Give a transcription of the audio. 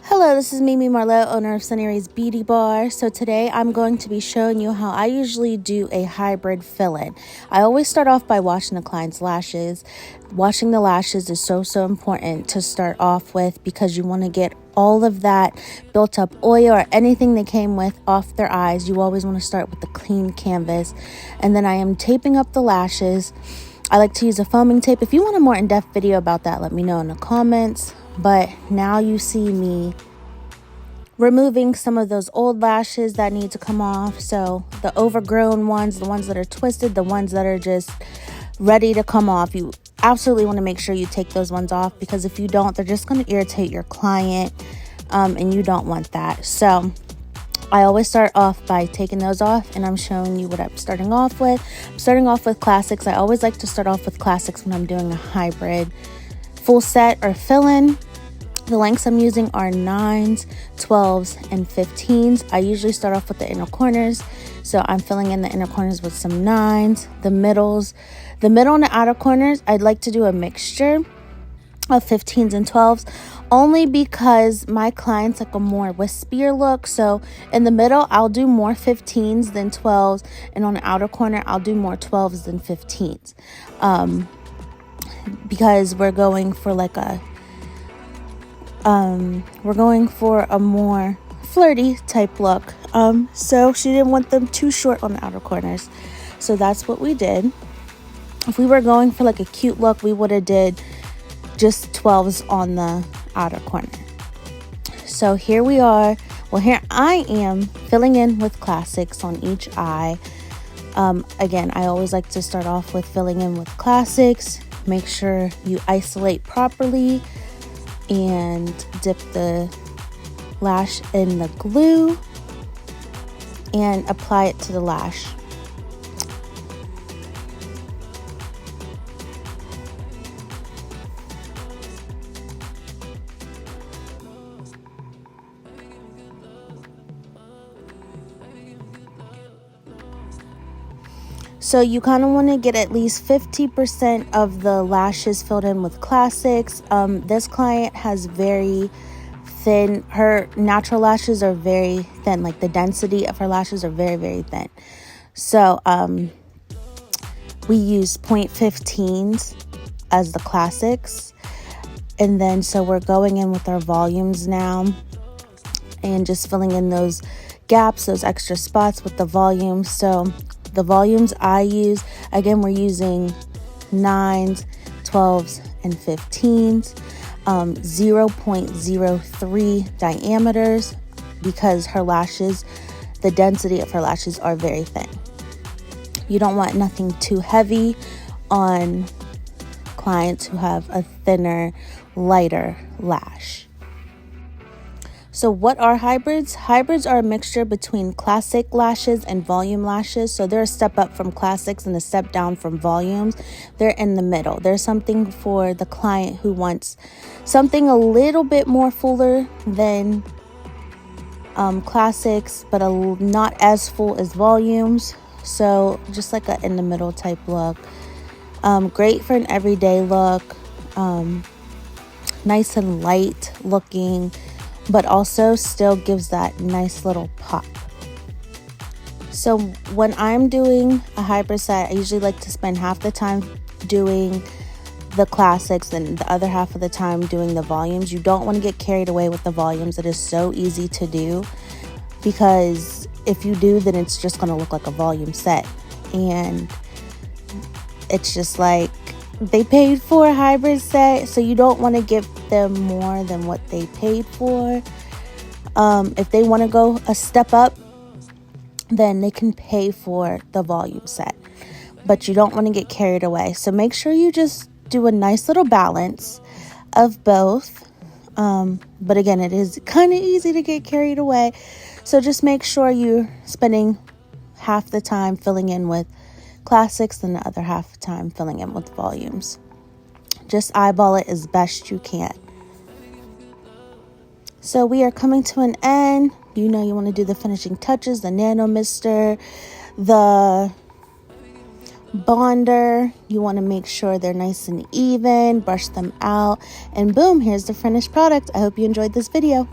Hello, this is Mimi Marlowe, owner of Sunny Rays Beauty Bar. So today I'm going to be showing you how I usually do a hybrid fill-in. I always start off by washing the client's lashes. Washing the lashes is so important to start off with because you want to get all of that built up oil or anything they came with off their eyes. You always want to start with the clean canvas. And then I am taping up the lashes. I like to use a foaming tape. If you want a more in-depth video about that, let me know in the comments. But now you see me removing some of those old lashes that need to come off. So the overgrown ones, the ones that are twisted, the ones that are just ready to come off, you absolutely want to make sure you take those ones off, because if you don't, they're just going to irritate your client, and you don't want that. So I always start off by taking those off, and I'm showing you what I'm starting off with. I'm starting off with classics. I always like to start off with classics when I'm doing a hybrid full set or fill-in. The lengths I'm using are 9s, 12s, and 15s. I usually start off with the inner corners, so I'm filling in the inner corners with some 9s. The middle and the outer corners, I'd like to do a mixture of 15s and 12s, only because my clients like a more wispier look. So in the middle, I'll do more 15s than 12s, and on the outer corner, I'll do more 12s than 15s. Because we're going for a more flirty type look. So she didn't want them too short on the outer corners. So that's what we did. If we were going for like a cute look, we would have did just 12s on the outer corner. So here we are. Well, here I am filling in with classics on each eye. Again, I always like to start off with filling in with classics. Make sure you isolate properly and dip the lash in the glue and apply it to the lash. So you kind of want to get at least 50% of the lashes filled in with classics. This client has very thin, her natural lashes are very thin, like the density of her lashes are very thin. So we use 0.15s as the classics. And then so we're going in with our volumes now and just filling in those gaps, those extra spots with the volumes. So the volumes I use, again, we're using 9s, 12s, and 15s, 0.03 diameters, because her lashes, the density of her lashes are very thin. You don't want nothing too heavy on clients who have a thinner, lighter lash. So what are hybrids? Hybrids are a mixture between classic lashes and volume lashes. So they're a step up from classics and a step down from volumes. They're in the middle. There's something for the client who wants something a little bit more fuller than classics, but not as full as volumes. So just like a in the middle type look. Great for an everyday look. Nice and light looking, but also still gives that nice little pop. So when I'm doing a hybrid set, I usually like to spend half the time doing the classics and the other half of the time doing the volumes. You don't want to get carried away with the volumes. It is so easy to do, because if you do, then it's just going to look like a volume set, and it's just like they paid for a hybrid set, so you don't want to give them more than what they paid for. If they want to go a step up, then they can pay for the volume set, but you don't want to get carried away. So make sure you just do a nice little balance of both. But again, it is kind of easy to get carried away, so just make sure you're spending half the time filling in with classics and the other half the time filling in with volumes. Just eyeball it as best you can. So we are coming to an end. You know, you want to do the finishing touches, the nano mister, the bonder. You want to make sure they're nice and even, brush them out, and boom, here's the finished product. I hope you enjoyed this video.